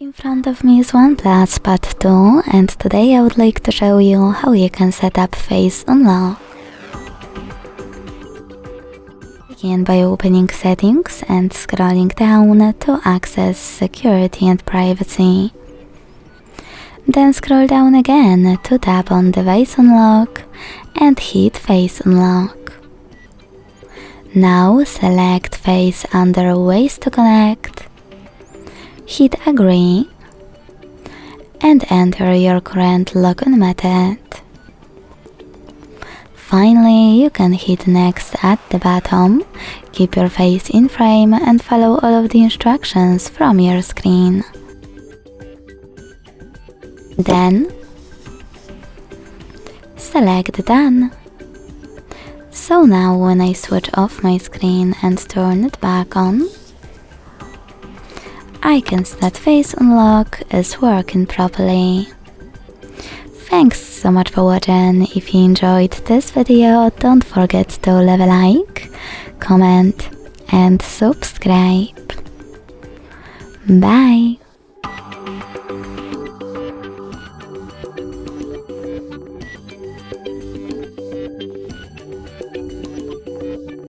In front of me is OnePlus Pad 2, and today I would like to show you how you can set up Face Unlock. Begin by opening Settings and scrolling down to access Security and Privacy. Then scroll down again to tap on Device Unlock and hit Face Unlock. Now select Face under Ways to Connect, hit Agree, and enter your current login method. Finally, you can hit Next at the bottom, keep your face in frame and follow all of the instructions from your screen. Then, select Done. So now when I switch off my screen and turn it back on, I can see that Face Unlock is working properly. Thanks so much for watching. If you enjoyed this video, don't forget to leave a like, comment and subscribe. Bye!